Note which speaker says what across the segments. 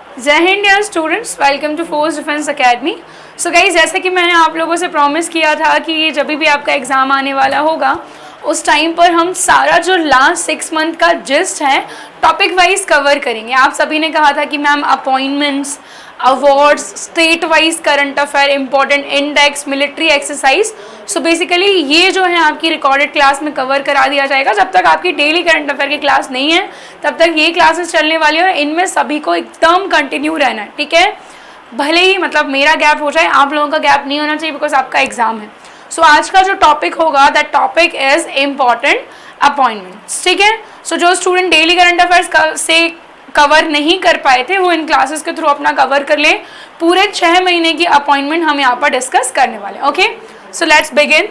Speaker 1: जय Hind dear students, welcome to force defence academy. So guys, जैसे कि मैंने आप लोगों से प्रॉमिस किया था कि जब भी आपका एग्ज़ाम आने वाला होगा उस टाइम पर हम सारा जो लास्ट 6 मंथ का जिस्ट है टॉपिक वाइज कवर करेंगे। आप सभी ने कहा था कि ma'am appointments, awards, state wise current affair, important index, military exercise. So basically ये जो है आपकी रिकॉर्डेड क्लास में कवर करा दिया जाएगा। जब तक आपकी डेली करंट अफेयर की क्लास नहीं है तब तक ये क्लासेस चलने वाली है और इनमें सभी को एकदम कंटिन्यू रहना है, ठीक है। भले ही मतलब मेरा गैप हो जाए, आप लोगों का गैप नहीं होना चाहिए बिकॉज आपका एग्जाम है। सो आज का जो टॉपिक होगा that topic is important appointments, ठीक है। सो जो स्टूडेंट डेली करंट अफेयर्स से कवर नहीं कर पाए थे वो इन क्लासेस के थ्रू अपना कवर कर लें। पूरे 6 महीने की अपॉइंटमेंट हम यहाँ पर डिस्कस करने वाले हैं। Okay, so let's begin.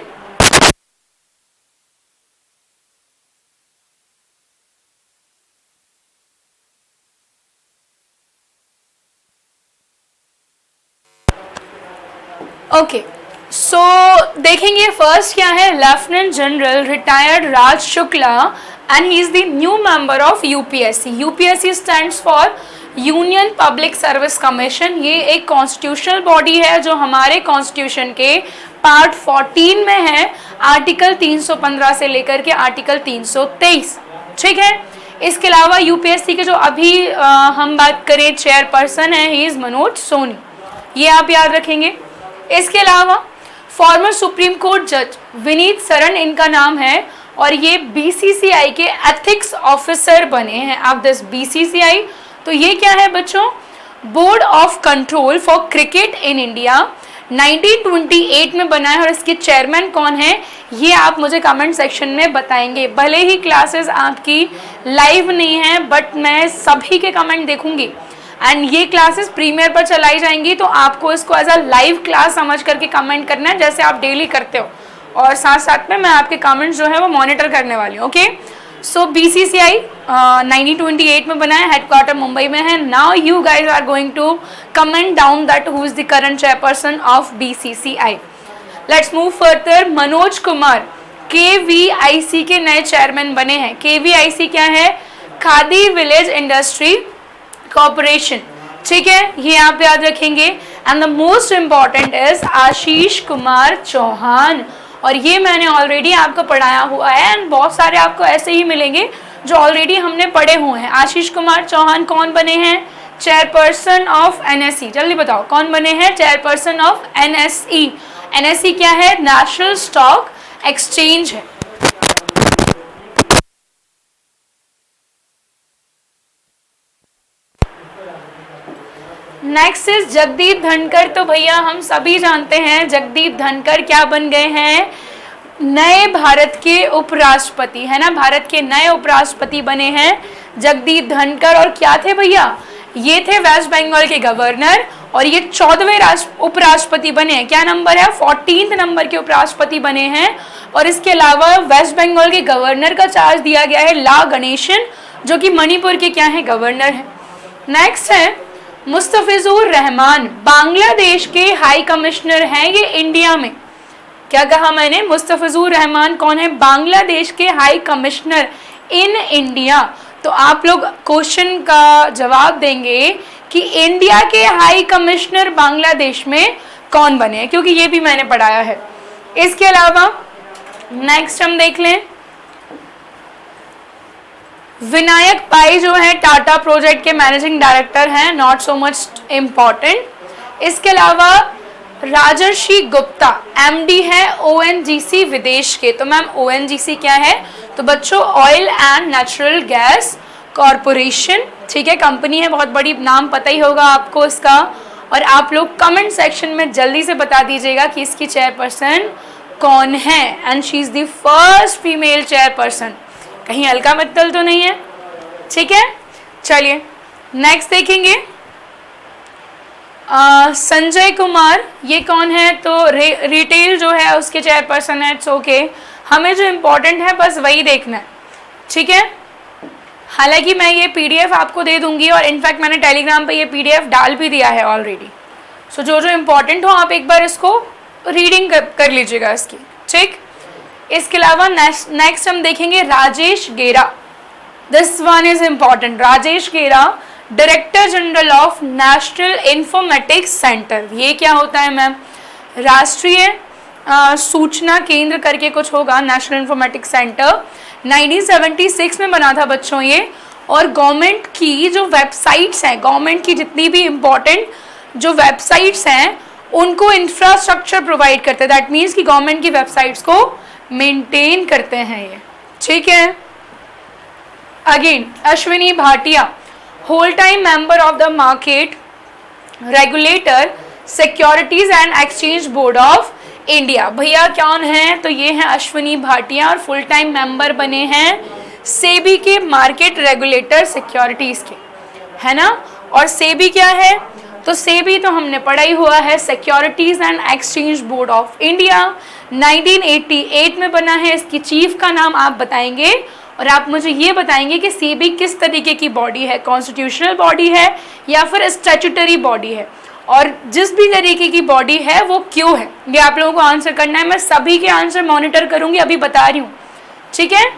Speaker 1: Okay, so देखेंगे फर्स्ट क्या है। Lieutenant general retired Raj Shukla and he is the new member of UPSC. UPSC stands for union public service commission. ये एक कॉन्स्टिट्यूशनल बॉडी है जो हमारे कॉन्स्टिट्यूशन के पार्ट 14 में है, आर्टिकल 315 से लेकर के आर्टिकल 323, ठीक है। इसके अलावा यूपीएससी के जो अभी हम बात करें चेयरपर्सन है, ही इज मनोज सोनी, ये आप याद रखेंगे। इसके अलावा फॉर्मर सुप्रीम कोर्ट जज विनीत सरन इनका नाम है और ये बीसीसीआई के एथिक्स ऑफिसर बने हैं। आप दिस बीसीसीआई, तो ये क्या है बच्चों, board of control for cricket in India, 1928 में बना है और इसके चेयरमैन कौन है ये आप मुझे कमेंट सेक्शन में बताएंगे। भले ही क्लासेस आपकी लाइव नहीं है बट मैं सभी के कमेंट देखूंगी एंड ये क्लासेस प्रीमियर पर चलाई जाएंगी, तो आपको इसको एज अ लाइव क्लास समझ करके कमेंट करना है जैसे आप डेली करते हो, और साथ साथ में मैं आपके कमेंट्स जो है वो मॉनिटर करने वाली हूँ। ओके, सो बीसीसीआई 1928 में बना है, हेडक्वार्टर मुंबई में है। Now you guys are going to comment down that who is the current chairperson of BCCI. Let's move further. Manoj Kumar KVIC के नए चेयरमैन बने हैं। केवीआईसी क्या है, खादी विलेज इंडस्ट्री कॉर्पोरेशन, ठीक है, ये आप याद रखेंगे। And the most important is Ashish Kumar Chauhan, और ये मैंने ऑलरेडी आपको पढ़ाया हुआ है एंड बहुत सारे आपको ऐसे ही मिलेंगे जो ऑलरेडी हमने पढ़े हुए हैं। आशीष कुमार चौहान कौन बने हैं, चेयरपर्सन ऑफ एनएसई। जल्दी बताओ कौन बने हैं चेयरपर्सन ऑफ एनएसई। एनएसई क्या है, नेशनल स्टॉक एक्सचेंज है। Next is Jagdeep Dhankhar. तो भैया हम सभी जानते हैं जगदीप धनखड़ क्या बन गए हैं, नए भारत के उपराष्ट्रपति, है ना, भारत के नए उपराष्ट्रपति बने हैं जगदीप धनखड़। और क्या थे भैया, ये थे वेस्ट बंगाल के गवर्नर और ये 14वें उपराष्ट्रपति बने हैं। क्या नंबर है, 14th नंबर के उपराष्ट्रपति बने हैं। और इसके अलावा वेस्ट बंगाल के गवर्नर का चार्ज दिया गया है ला गणेशन, जो कि मणिपुर के क्या है, गवर्नर है। नेक्स्ट है मुस्तफिजुर रहमान, बांग्लादेश के हाई कमिश्नर हैं ये इंडिया में। क्या कहा मैंने, मुस्तफिजुर रहमान कौन है, बांग्लादेश के हाई कमिश्नर इन इंडिया। तो आप लोग क्वेश्चन का जवाब देंगे कि इंडिया के हाई कमिश्नर बांग्लादेश में कौन बने हैं, क्योंकि ये भी मैंने पढ़ाया है। इसके अलावा नेक्स्ट हम देख लें, विनायक पाई जो है टाटा प्रोजेक्ट के मैनेजिंग डायरेक्टर हैं, नॉट सो मच इम्पॉर्टेंट। इसके अलावा राजर्षि गुप्ता एमडी है ओएनजीसी विदेश के। तो मैम ओएनजीसी क्या है, तो बच्चों oil and natural gas corporation, ठीक है, कंपनी है, बहुत बड़ी, नाम पता ही होगा आपको इसका। और आप लोग कमेंट सेक्शन में जल्दी से बता दीजिएगा कि इसकी चेयरपर्सन कौन है and she is the first female chairperson. कहीं हल्का मत्तल तो नहीं है, ठीक है। चलिए नेक्स्ट देखेंगे, संजय कुमार, ये कौन है, तो रिटेल जो है उसके चेयरपर्सन है। इट्स ओके, हमें जो इम्पोर्टेंट है बस वही देखना है, ठीक है। हालांकि मैं ये पीडीएफ आपको दे दूंगी और इनफैक्ट मैंने टेलीग्राम पे ये पीडीएफ डाल भी दिया है ऑलरेडी। सो जो जो इम्पोर्टेंट हो आप एक बार इसको रीडिंग कर लीजिएगा इसकी, ठीक। इसके अलावा नेक्स्ट हम देखेंगे Rajesh Gera, this one is important. Rajesh Gera director general of national informatics centre. ये क्या होता है मैम? राष्ट्रीय सूचना केंद्र करके कुछ होगा, नेशनल इंफॉर्मेटिक्स सेंटर। 1976 में बना था बच्चों ये। और गवर्नमेंट की जो वेबसाइट्स हैं, गवर्नमेंट की जितनी भी इम्पोर्टेंट जो वेबसाइट्स हैं उनको इंफ्रास्ट्रक्चर प्रोवाइड करते हैं। दैट मीन्स कि गवर्नमेंट की वेबसाइट्स को मेंटेन करते हैं ये, ठीक है। Again Ashwini Bhatia, whole time member of the market regulator Securities and Exchange Board of India. भैया कौन है? तो ये हैं अश्विनी भाटिया और फुल टाइम मेंबर बने हैं सेबी के, मार्केट रेगुलेटर सिक्योरिटीज के, है ना। और सेबी क्या है? तो सेबी तो हमने पढ़ा ही हुआ है, securities and Exchange Board of India. 1988 में बना है। इसकी चीफ का नाम आप बताएंगे और आप मुझे ये बताएंगे कि सेबी किस तरीके की बॉडी है, कॉन्स्टिट्यूशनल बॉडी है या फिर स्टैट्यूटरी बॉडी है, और जिस भी तरीके की बॉडी है वो क्यों है, ये आप लोगों को आंसर करना है। मैं सभी के आंसर मॉनिटर करूंगी, अभी बता रही हूँ, ठीक है।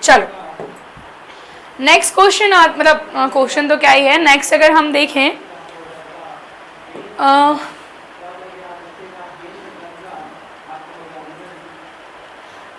Speaker 1: चलो नेक्स्ट क्वेश्चन, मतलब क्वेश्चन तो क्या ही है, नेक्स्ट अगर हम देखें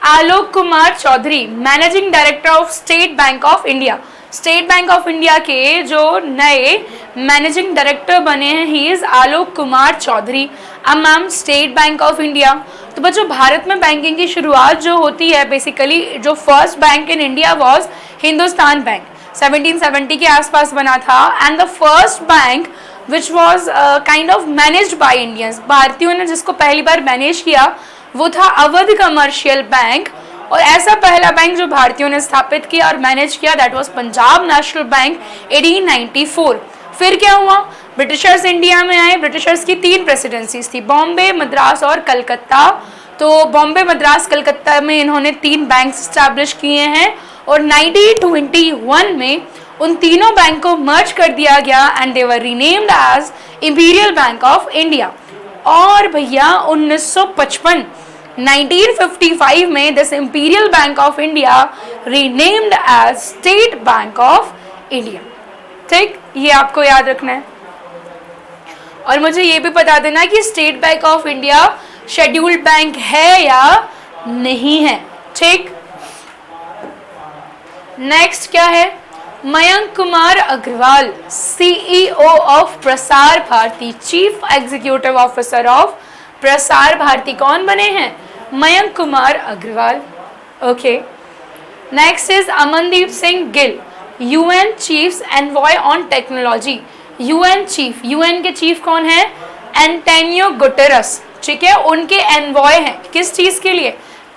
Speaker 1: Alok Kumar Chaudhary, managing director of state bank of India. State bank of India के जो नए मैनेजिंग डायरेक्टर बने हैं, ही इज आलोक कुमार चौधरी। अब ma'am state bank of India, तो बच्चों भारत में बैंकिंग की शुरुआत जो होती है, बेसिकली जो first bank in India was Hindustan bank, 1770 के आसपास बना था। And the first bank which was kind of managed by Indians, भारतीयों ने जिसको पहली बार मैनेज किया वो था अवध कमर्शियल बैंक। और ऐसा पहला बैंक जो भारतीयों ने स्थापित किया और मैनेज किया, that was Punjab national bank 1894। फिर क्या हुआ? ब्रिटिशर्स इंडिया में आए। ब्रिटिशर्स की 3 प्रेसिडेंसीज थी, बॉम्बे, मद्रास और कलकत्ता। तो बॉम्बे, मद्रास, कलकत्ता में इन्होंने 3 बैंक स्टैब्लिश किए हैं और 1921 में उन तीनों बैंक को मर्ज कर दिया गया and they were renamed as Imperial Bank of India. और भैया 1955 में this Imperial Bank of India renamed as State bank of India, ठीक, ये आपको याद रखना है। और मुझे ये भी बता देना कि State bank of India scheduled bank है या नहीं है, ठीक। नेक्स्ट क्या है? Mayank Kumar Agarwal, CEO of Prasar Bharati, chief executive officer of Prasar Bharati कौन बने हैं? Mayank Kumar Agarwal, okay. Next is Amandeep Singh Gill, UN chief's envoy on technology. UN chief, UN के चीफ कौन है? एंटोनियो गुटेरस, ठीक है, उनके एनवॉय हैं किस चीज के लिए?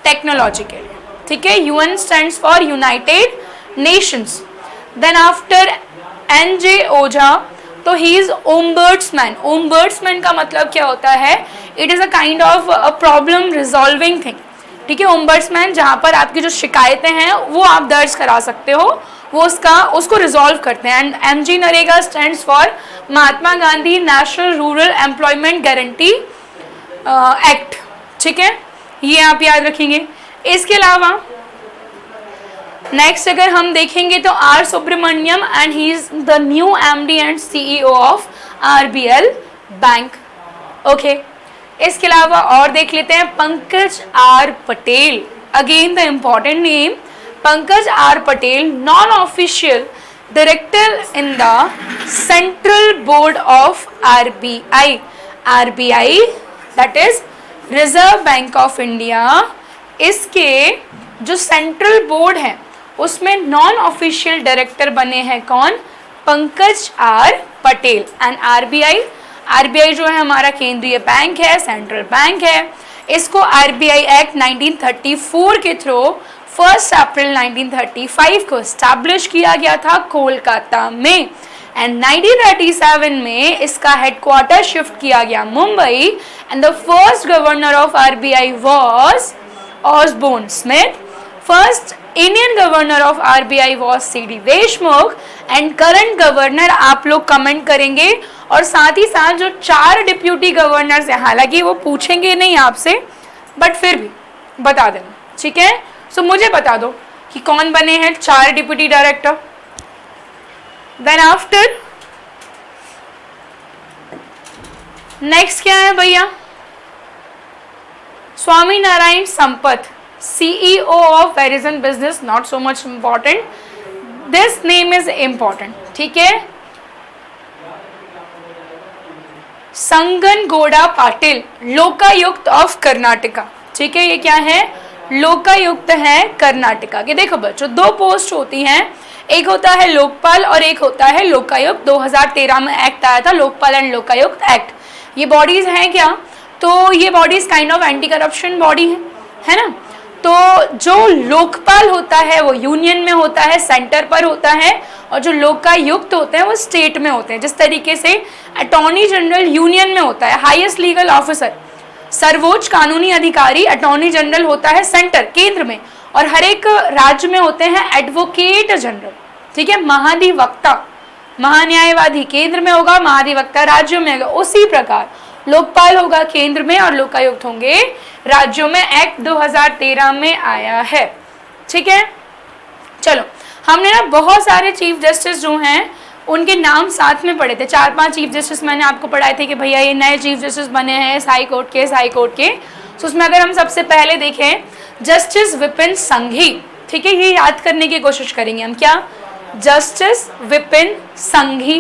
Speaker 1: टेक्नोलॉजी के लिए, ठीक है। UN stands for united nations. Then after NJ Ojha, तो ही इज ओम्बर्ट्समैन। ओम्बर्ट्समैन का मतलब क्या होता है? It is a kind of a problem resolving thing, ठीक है। ओम्बर्ट्समैन जहाँ पर आपकी जो शिकायतें हैं वो आप दर्ज करा सकते हो, वो उसको रिजॉल्व करते हैं। And MG NREGA stands for Mahatma Gandhi national rural employment guarantee act, ठीक है, ये आप याद रखेंगे। इसके अलावा नेक्स्ट अगर हम देखेंगे तो R Subramaniam and he is the new MD and CEO of RBL bank, okay. इसके अलावा और देख लेते हैं Pankaj R Patel, again the important name, Pankaj R Patel, non official director in the central board of RBI. RBI that is Reserve Bank of India, इसके जो central board है उसमें नॉन ऑफिशियल डायरेक्टर बने हैं कौन? Pankaj R Patel. And RBI जो है हमारा केंद्रीय बैंक है, सेंट्रल बैंक है। इसको आरबीआई एक्ट 1934 के थ्रू 1 अप्रैल 1935 को एस्टैब्लिश किया गया था कोलकाता में। एंड 1937 में इसका हेडक्वार्टर शिफ्ट किया गया Mumbai. And the first governor of RBI was Osborne Smith. First Indian governor of RBI was CD Deshmukh. And current governor आप लोग कमेंट करेंगे, और साथ ही साथ जो 4 डिप्यूटी गवर्नर्स हैं, हालांकि वो पूछेंगे नहीं आपसे बट फिर भी बता देना, ठीक है। सो मुझे बता दो कि कौन बने हैं 4 deputy director. Then after next क्या है भैया, Swami Narayan Sampath, CEO of Verizon business, not so much important, this name is important, ठीक है। संगनगोड़ा पाटिल, लोकायुक्त ऑफ कर्नाटका, ठीक है, ये क्या है, लोकायुक्त है कर्नाटका के। देखो बच्चों, दो पोस्ट होती हैं, एक होता है लोकपाल और एक होता है लोकायुक्त। 2013 में एक्ट आया था, लोकपाल एंड लोकायुक्त एक्ट। ये बॉडीज हैं क्या, तो ये bodies kind of anti corruption body है ना। तो जो लोकपाल होता है वो यूनियन में होता है, सेंटर पर होता है, और जो लोकायुक्त होते हैं वो स्टेट में होते हैं। जिस तरीके से अटॉर्नी जनरल यूनियन में होता है, हाईएस्ट लीगल ऑफिसर, सर्वोच्च कानूनी अधिकारी अटॉर्नी जनरल होता है सेंटर केंद्र में, और हर एक राज्य में होते हैं एडवोकेट जनरल, ठीक है, महाधिवक्ता, महान्यायवादी केंद्र में होगा, महाधिवक्ता राज्यों में होगा। उसी प्रकार लोकपाल होगा केंद्र में और लोकायुक्त होंगे राज्यों में। एक्ट 2013 में आया है, ठीक है। चलो, हमने ना बहुत सारे चीफ जस्टिस जो हैं उनके नाम साथ में पढ़े थे, 4-5 चीफ जस्टिस मैंने आपको पढ़ाए थे कि भैया ये नए चीफ जस्टिस बने हैं इस हाई कोर्ट के। तो उसमें अगर हम सबसे पहले देखें जस्टिस विपिन संघी, ठीक है, ये याद करने की कोशिश करेंगे हम। क्या, जस्टिस विपिन संघी,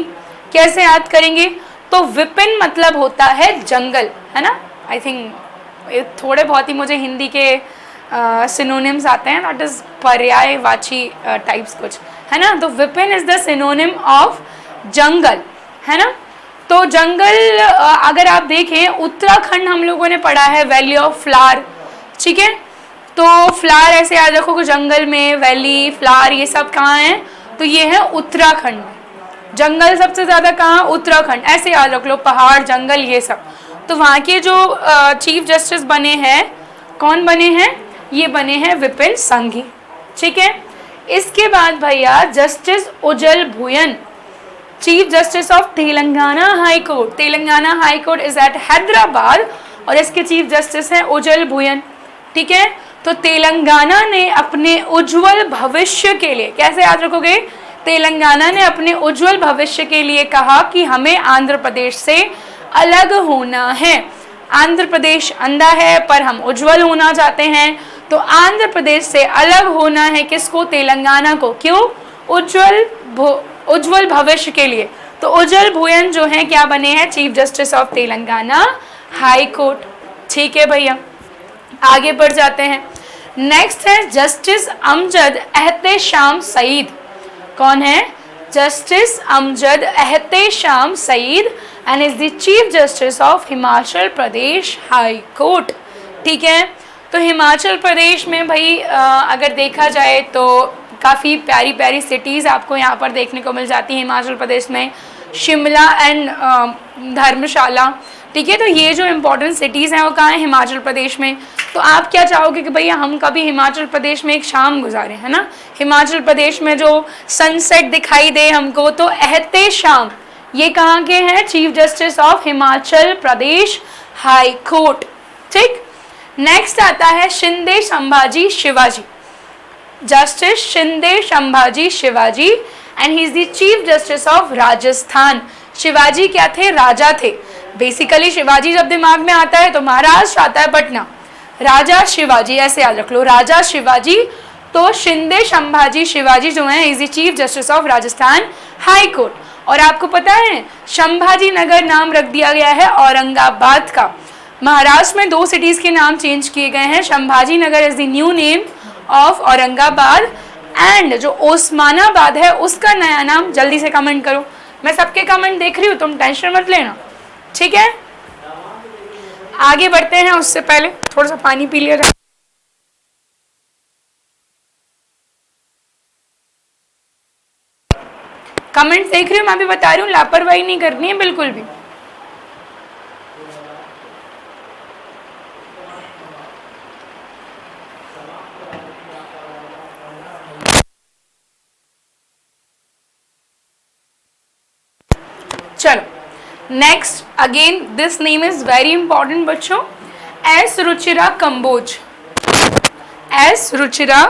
Speaker 1: कैसे याद करेंगे, तो विपिन मतलब होता है जंगल, है ना। आई थिंक थोड़े बहुत ही मुझे हिंदी के सिनोनिम्स आते हैं, दैट इज पर्यायवाची टाइप्स कुछ, है ना। तो vipin is the synonym of jungle, है ना। तो जंगल अगर आप देखें, उत्तराखंड हम लोगों ने पढ़ा है, वैली ऑफ फ्लावर, ठीक है। तो फ्लावर ऐसे याद रखो कि जंगल में वैली, फ्लावर, ये सब कहाँ हैं, तो ये है उत्तराखंड में। जंगल सबसे ज्यादा कहाँ, उत्तराखंड, ऐसे याद रख लो, पहाड़, जंगल, ये सब। तो वहाँ के जो चीफ जस्टिस बने हैं, कौन बने हैं, ये बने हैं विपिन संघी, ठीक है। इसके बाद भैया justice Ujjal Bhuyan, chief justice of Telangana high court. Telangana high court is at Hyderabad और इसके चीफ जस्टिस हैं उजल भुयन, ठीक है। तो तेलंगाना ने अपने उज्जवल भविष्य के लिए, कैसे याद रखोगे, तेलंगाना ने अपने उज्जवल भविष्य के लिए कहा कि हमें आंध्र प्रदेश से अलग होना है। आंध्र प्रदेश अंधा है पर हम उज्जवल होना चाहते हैं, तो आंध्र प्रदेश से अलग होना है किसको, तेलंगाना को। क्यों, उज्जवल भविष्य के लिए। तो उज्जवल भुयन जो है क्या बने हैं, chief justice of Telangana high court, ठीक है भैया। आगे बढ़ जाते हैं, नेक्स्ट है जस्टिस अमजद एहतेशाम सईद। कौन है, justice Amjad Ehtesham Saeed and is the chief justice of Himachal Pradesh high court, ठीक है। तो हिमाचल प्रदेश में भाई अगर देखा जाए तो काफ़ी प्यारी प्यारी सिटीज़ आपको यहाँ पर देखने को मिल जाती है हिमाचल प्रदेश में, शिमला एंड धर्मशाला, ठीक है। तो ये जो इम्पोर्टेंट सिटीज़ हैं वो कहाँ हैं, हिमाचल प्रदेश में। तो आप क्या चाहोगे कि भैया हम कभी हिमाचल प्रदेश में एक शाम गुजारें, है ना, हिमाचल प्रदेश में जो सनसेट दिखाई दे हमको, तो एहतेशाम ये कहाँ के हैं, chief justice of Himachal Pradesh high court, ठीक। नेक्स्ट आता है Shinde Sambhaji Shivaji, justice Shinde Sambhaji Shivaji and he is the chief justice of Rajasthan. Shivaji क्या थे, राजा थे। बेसिकली शिवाजी जब दिमाग में आता है तो महाराष्ट्र आता है, पटना। राजा शिवाजी ऐसे याद रख लो, राजा शिवाजी। तो शिंदे संभाजी शिवाजी जो हैं is the chief justice of Rajasthan high court. और आपको पता है संभाजी नगर नाम रख दिया गया है औरंगाबाद का। महाराष्ट्र में 2 सिटीज के नाम चेंज किए गए हैं, Sambhaji Nagar is the new name of Aurangabad and जो ओस्मानाबाद है उसका नया नाम। जल्दी से कमेंट करो, मैं सबके कमेंट देख रही हूँ, तुम टेंशन मत लेना, ठीक है। आगे बढ़ते हैं, उससे पहले थोड़ा सा पानी पी लिया जाए। कमेंट देख रही हूँ, मैं भी बता रही हूँ, लापरवाही नहीं करनी है बिल्कुल भी। चलो next, again this name is very important बच्चों, S Ruchira Kamboj. S Ruchira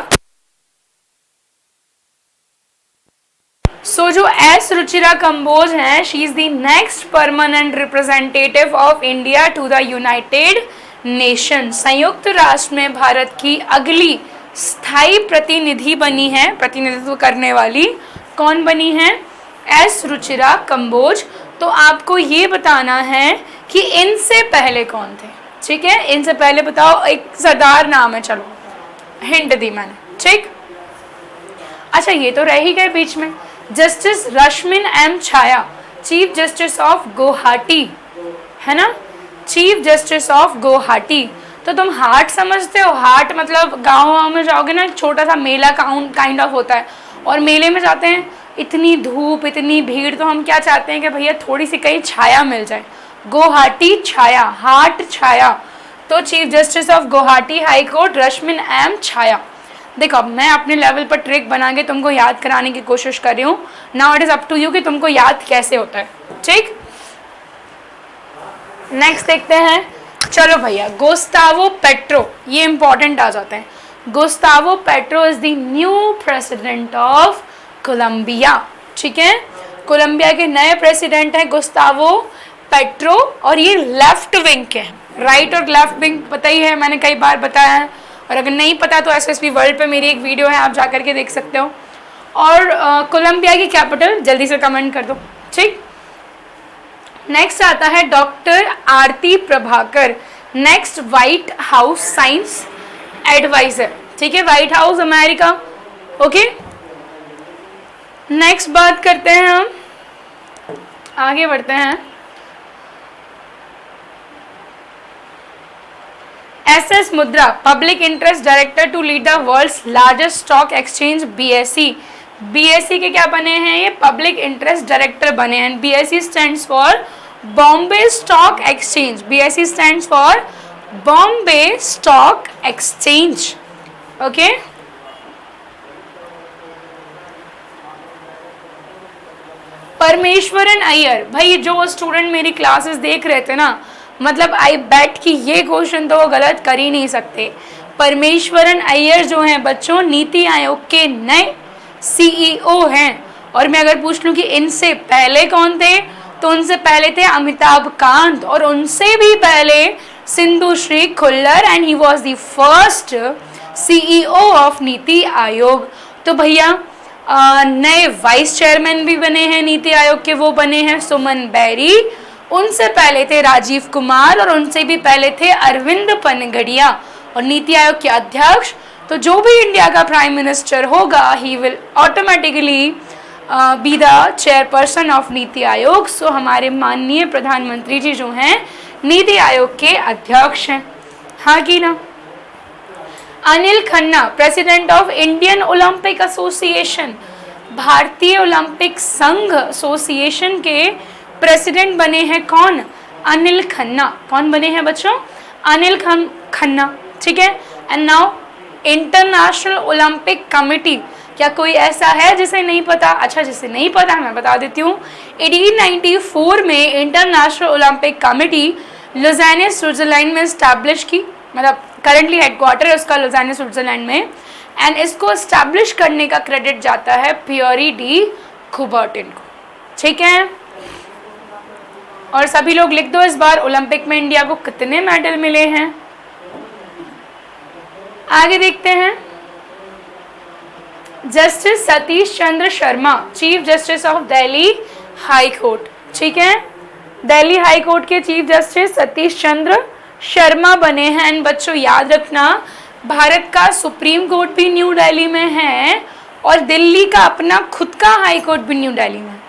Speaker 1: so जो एस रुचिरा कंबोज हैं, she is the next permanent representative of India to the United Nation. संयुक्त राष्ट्र में भारत की अगली स्थायी प्रतिनिधि बनी है, प्रतिनिधित्व करने वाली कौन बनी है? एस रुचिरा कंबोज। तो आपको ये बताना है कि इनसे पहले कौन थे, ठीक है? इनसे पहले बताओ, एक सरदार नाम है, चलो हिंट दी मैंने, ठीक। अच्छा ये तो रह ही गए बीच में, justice Rashmin M Chhaya, chief justice of Guwahati, है ना, चीफ जस्टिस ऑफ गुवाहाटी। तो तुम हाट समझते हो? हाट मतलब गाँव में जाओगे ना, छोटा सा मेला काइंड ऑफ होता है, और मेले में जाते हैं, इतनी धूप इतनी भीड़, तो हम क्या चाहते हैं कि भैया थोड़ी सी कहीं छाया मिल जाए। गुवाहाटी छाया, हाट छाया। तो chief justice of Guwahati high court Rashmin M Chhaya. देखो अब मैं अपने लेवल पर ट्रिक बना के तुमको याद कराने की कोशिश कर रही हूँ। Now it is up to you कि तुमको याद कैसे होता है, ठीक। नेक्स्ट देखते हैं, चलो भैया, गुस्तावो पेट्रो, ये इंपॉर्टेंट आ जाते हैं। Gustavo Petro is the new president of Colombia, ठीक है। कोलंबिया के नए प्रेसिडेंट हैं गुस्तावो पेट्रो, और ये लेफ्ट विंग के हैं। राइट और लेफ्ट विंग पता ही है, मैंने कई बार बताया है, और अगर नहीं पता तो एसएसबी वर्ल्ड पे मेरी एक वीडियो है, आप जा करके देख सकते हो। और कोलंबिया की कैपिटल जल्दी से कमेंट कर दो, ठीक। नेक्स्ट आता है doctor Aarti Prabhakar, next white house science adviser, ठीक है, white house America, okay. Next बात करते हैं, हम आगे बढ़ते हैं। SS Mudra, public interest director to lead the world's largest stock exchange BSE. BSE के क्या बने हैं? ये पब्लिक इंटरेस्ट डायरेक्टर बने हैं। BSE stands for Bombay stock exchange, BSE stands for Bombay stock exchange, okay. Parameswaran Iyer, भाई जो स्टूडेंट मेरी क्लासेस देख रहे थे ना, मतलब आई बेट कि ये क्वेश्चन तो वो गलत कर ही नहीं सकते। परमेश्वरन अय्यर जो हैं बच्चों, नीति आयोग के नए सीईओ हैं। और मैं अगर पूछ लूँ कि इनसे पहले कौन थे, तो उनसे पहले थे अमिताभ कांत, और उनसे भी पहले Sindhu Shri Khullar, and he was the first CEO of NITI Aayog. तो भैया नए वाइस चेयरमैन भी बने हैं नीति आयोग के, वो बने हैं सुमन बैरी। उनसे पहले थे राजीव कुमार, और उनसे भी पहले थे अरविंद पनगड़िया। और नीति आयोग के अध्यक्ष, तो जो भी इंडिया का प्राइम मिनिस्टर होगा, he will automatically be the chairperson of NITI Aayog. सो हमारे माननीय प्रधानमंत्री जी जो हैं नीति आयोग के अध्यक्ष हैं, हाँ कि ना। Anil Khanna, president of Indian Olympic association, भारतीय ओलंपिक संघ एसोसिएशन के प्रेसिडेंट बने हैं कौन? अनिल खन्ना। कौन बने हैं बच्चों? अनिल खन्ना, ठीक है। And now international Olympic committee, क्या कोई ऐसा है जिसे नहीं पता? अच्छा, जिसे नहीं पता मैं बता देती हूँ। 1894 में इंटरनेशनल ओलंपिक कमेटी लुज़ाने स्विट्जरलैंड में स्टैब्लिश की, मतलब करंटली हेडक्वार्टर है उसका लुज़ाने स्विट्जरलैंड में। एंड इसको एस्टैब्लिश करने का क्रेडिट जाता है पियरी डी कुबर्टिन को, ठीक है। और सभी लोग लिख दो इस बार ओलंपिक में इंडिया को कितने मेडल मिले हैं। आगे देखते हैं, justice Satish Chandra Sharma, chief justice of Delhi high court, ठीक है। दिल्ली हाई कोर्ट के चीफ जस्टिस सतीश चंद्र शर्मा बने हैं। एंड बच्चों याद रखना, भारत का सुप्रीम कोर्ट भी न्यू दिल्ली में है, और दिल्ली का अपना खुद का हाई कोर्ट भी न्यू दिल्ली में।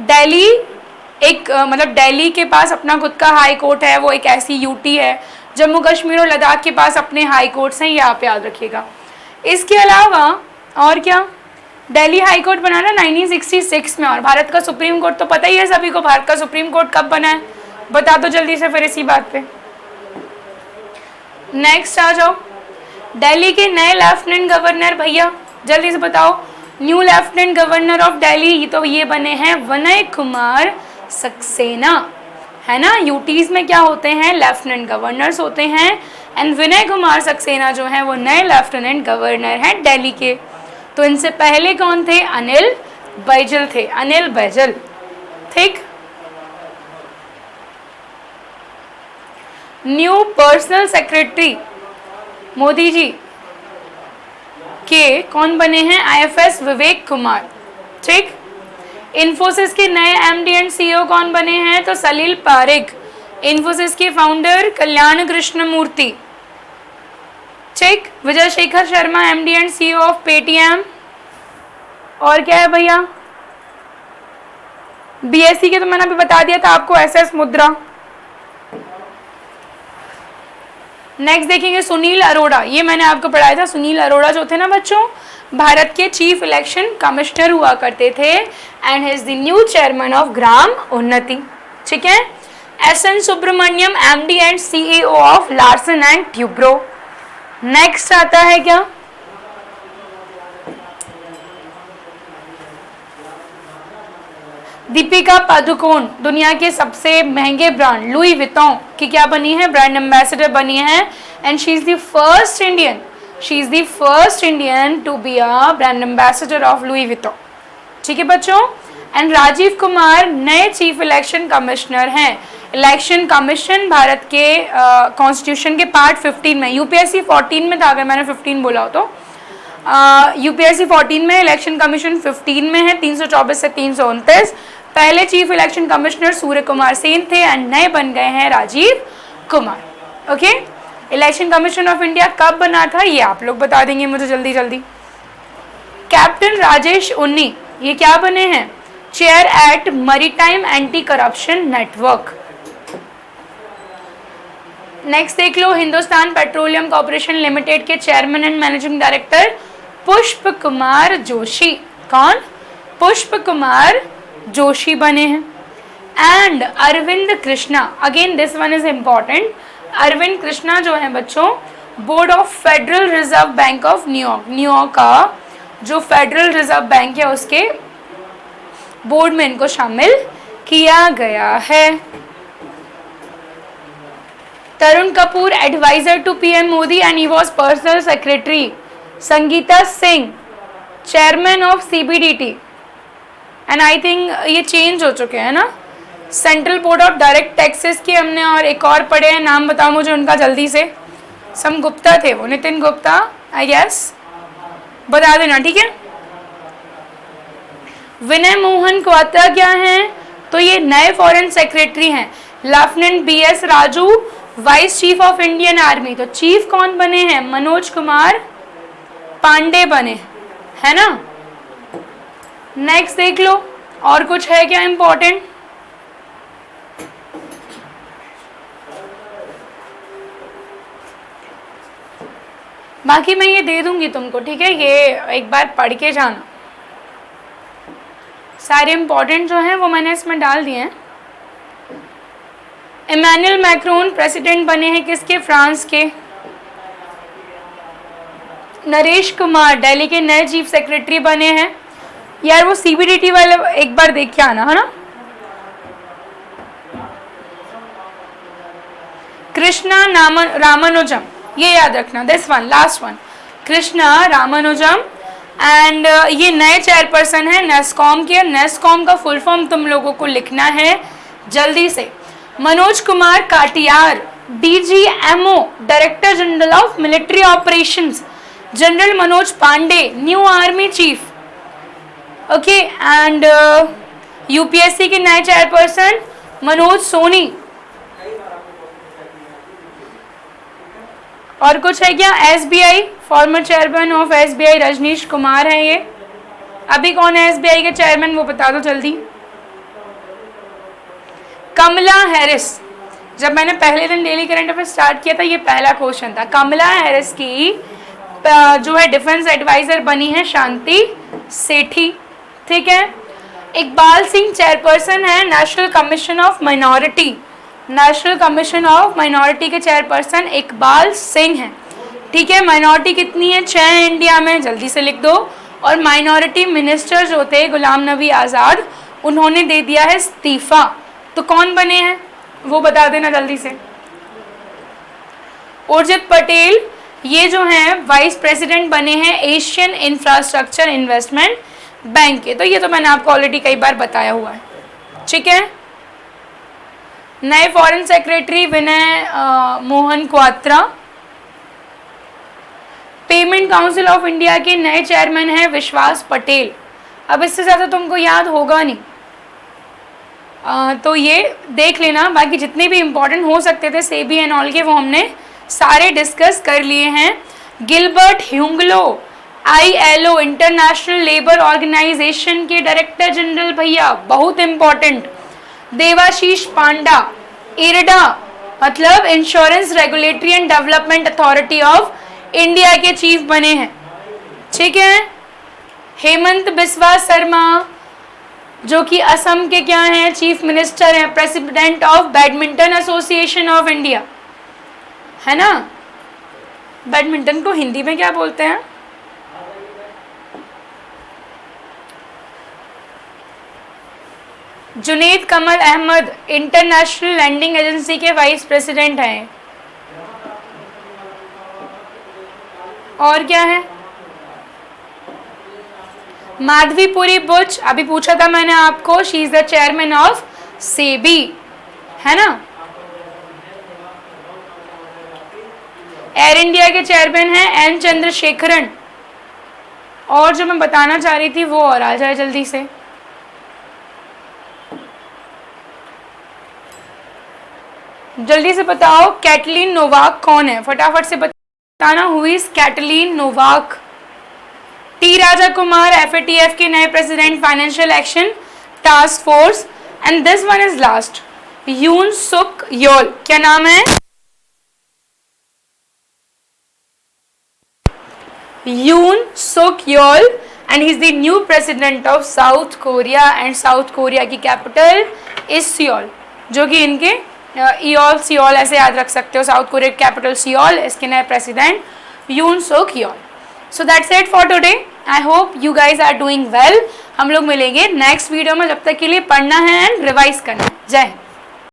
Speaker 1: दिल्ली एक मतलब दिल्ली के पास अपना खुद का हाई कोर्ट है, वो एक ऐसी यूटी है। जम्मू कश्मीर और लद्दाख के पास अपने हाई कोर्ट्स हैं, ये आप याद रखिएगा। इसके अलावा और क्या, दिल्ली हाई कोर्ट बना ना 1966 में। और भारत का सुप्रीम कोर्ट तो पता ही है सभी को, भारत का सुप्रीम कोर्ट कब बना है, बता दो जल्दी से फिर इसी बात पे। नेक्स्ट आ जाओ, दिल्ली के नए लेफ्टिनेंट गवर्नर, भैया जल्दी से बताओ। New lieutenant governor of Delhi, तो ये बने हैं विनय कुमार सक्सेना, है ना। यूटीज में क्या होते हैं? लेफ्टिनेंट गवर्नर्स होते हैं। एंड विनय कुमार सक्सेना जो हैं वो नए लेफ्टिनेंट गवर्नर हैं दिल्ली के। तो इनसे पहले कौन थे? अनिल बैजल थे, अनिल बैजल। ठीक। New personal secretary Modi ji के कौन बने हैं? आईएफएस विवेक कुमार। ठीक। इन्फोसिस के नए एमडी एंड सीईओ कौन बने हैं? तो सलील पारेख। इन्फोसिस के फाउंडर कल्याण कृष्ण मूर्ति। ठीक। Vijay Shekhar Sharma MD and CEO of Paytm. और क्या है भैया? बीएससी के तो मैंने अभी बता दिया था आपको, एसएस मुद्रा। नेक्स्ट देखेंगे सुनील अरोड़ा, ये मैंने आपको पढ़ाया था। सुनील अरोड़ा जो थे ना बच्चों, भारत के चीफ इलेक्शन कमिश्नर हुआ करते थे and is the new chairman of Gram Unnati. ठीक है। SN Subramanyam MD and CEO of Larsen and Toubro. Next आता है क्या? दीपिका पादुकोण दुनिया के सबसे महंगे ब्रांड लुई विटॉन की क्या बनी है? ब्रांड एम्बेसडर बनी है and she is the first Indian to be a brand ambassador of Louis Vuitton. ठीक है बच्चों। एंड राजीव कुमार नए चीफ इलेक्शन कमिश्नर हैं। इलेक्शन कमीशन भारत के कॉन्स्टिट्यूशन के पार्ट 15 में, यूपीएससी 14 में था अगर मैंने 15 बोला हो तो, यूपीएससी 14 में, इलेक्शन कमीशन 15 में है, 324 से 329। पहले chief election commissioner Surya Kumar Sen थे एंड नए बन गए हैं Rajiv Kumar. Okay. Election commission of India कब बना था ये आप लोग बता देंगे मुझे जल्दी जल्दी। कैप्टन राजेश उन्नी ये क्या बने हैं? Chair at maritime anti corruption network. Next देख लो, हिंदुस्तान पेट्रोलियम कॉर्पोरेशन लिमिटेड के chairman and managing director Pushp Kumar Joshi. कौन? पुष्प कुमार जोशी बने हैं। And Arvind Krishna, again this one is important, Arvind Krishna जो है बच्चों board of Federal Reserve Bank of New York, New York का जो फेडरल रिजर्व बैंक है उसके बोर्ड में इनको शामिल किया गया है। Tarun Kapoor adviser to PM Modi and he was personal secretary. Sangeeta Singh chairman of CBDT and I think ये चेंज हो चुके हैं ना, central board of direct taxes के हमने, और एक और पढ़े हैं, नाम बताओ मुझे उनका जल्दी से। सम गुप्ता थे वो, नितिन गुप्ता आई गेस, बता देना ठीक है। विनय मोहन क्वात्रा क्या हैं? तो ये नए फॉरेन सेक्रेटरी हैं। Lieutenant BS Raju vice chief of Indian army, तो चीफ कौन बने हैं? मनोज कुमार पांडे बने, है ना। नेक्स्ट देख लो, और कुछ है क्या इंपॉर्टेंट? बाकी मैं ये दे दूंगी तुमको, ठीक है, ये एक बार पढ़ के जाना। सारे इंपॉर्टेंट जो हैं वो मैंने इसमें डाल दिए हैं। इमैनुअल मैक्रोन प्रेसिडेंट बने हैं किसके? फ्रांस के। नरेश कुमार दिल्ली के नए चीफ सेक्रेटरी बने हैं। यार वो सीबीडीटी वाले एक बार देख के आना, है ना। कृष्णा रामानुजम, ये याद रखना, this one last one, Krishna Ramanujan and ये नए चेयरपर्सन है नेस्कॉम के। नेस्कॉम का फुल फॉर्म तुम लोगों को लिखना है जल्दी से। Manoj Kumar Katiyar DGMO director general of military operations. General Manoj Pande new army chief. Okay. And UPSC के नए चेयरपर्सन मनोज सोनी। और कुछ है क्या? SBI former chairman of SBI Rajneesh Kumar है ये। अभी कौन है एसबीआई के चेयरमैन वो बता दो जल्दी। कमला हैरिस, जब मैंने पहले दिन डेली करंट अफेयर स्टार्ट किया था ये पहला क्वेश्चन था। कमला हैरिस की जो है डिफेंस एडवाइजर बनी है शांति सेठी, ठीक है। इकबाल सिंह चेयरपर्सन है national commission of minority. National commission of minority के चेयरपर्सन इकबाल सिंह हैं, ठीक है। माइनॉरिटी कितनी है? 6 है इंडिया में, जल्दी से लिख दो। और माइनॉरिटी मिनिस्टर जो थे गुलाम नबी आज़ाद, उन्होंने दे दिया है इस्तीफा। तो कौन बने हैं वो बता देना जल्दी से। उर्जित पटेल ये जो हैं वाइस प्रेसिडेंट बने हैं एशियन इंफ्रास्ट्रक्चर इन्वेस्टमेंट बैंक के, तो ये तो मैंने आपको ऑलरेडी कई बार बताया हुआ है, ठीक है। नए foreign secretary Vinay Mohan Kwatra. Payment council of India के नए चेयरमैन हैं विश्वास पटेल। अब इससे ज़्यादा तुमको याद होगा नहीं, तो ये देख लेना। बाकी जितने भी इंपॉर्टेंट हो सकते थे सेबी एंड ऑल के, वो हमने सारे डिस्कस कर लिए हैं। Gilbert Houngbo, ILO international labour organisation के डायरेक्टर जनरल भैया, बहुत इंपॉर्टेंट। देवाशीष पांडा, इरडा मतलब insurance regulatory and development authority of India के चीफ बने हैं, ठीक है। हेमंत बिस्वा शर्मा जो कि असम के क्या हैं, चीफ मिनिस्टर हैं, president of badminton association of India, है ना। बैडमिंटन को हिंदी में क्या बोलते हैं? जुनेद कमल अहमद इंटरनेशनल लैंडिंग एजेंसी के वाइस प्रेसिडेंट हैं। और क्या है? माधवीपुरी बुच, अभी पूछा था मैंने आपको, she is the chairman of SEBI, है ना। एयर इंडिया के चेयरमैन हैं एन चंद्रशेखरन। और जो मैं बताना चाह रही थी वो और आ जाए जल्दी से। जल्दी से बताओ कैटलीन नोवाक कौन है, फटाफट से बताना। Who is Katalin Novak? T Raja Kumar FATF के नए president financial action task force. And this one is last, Yoon Suk Yeol, क्या नाम है? Yoon Suk Yeol and he is the new president of South Korea. And South Korea की capital is Seoul, जो कि इनके इयोल Seoul ऐसे याद रख सकते हो। साउथ कोरिया की कैपिटल सियोल, इसके नए president Yoon Suk Yeol. So that's it for today. I hope you guys are doing well. हम लोग मिलेंगे नेक्स्ट वीडियो में, जब तक के लिए पढ़ना है एंड रिवाइज करना है। जय हिंद।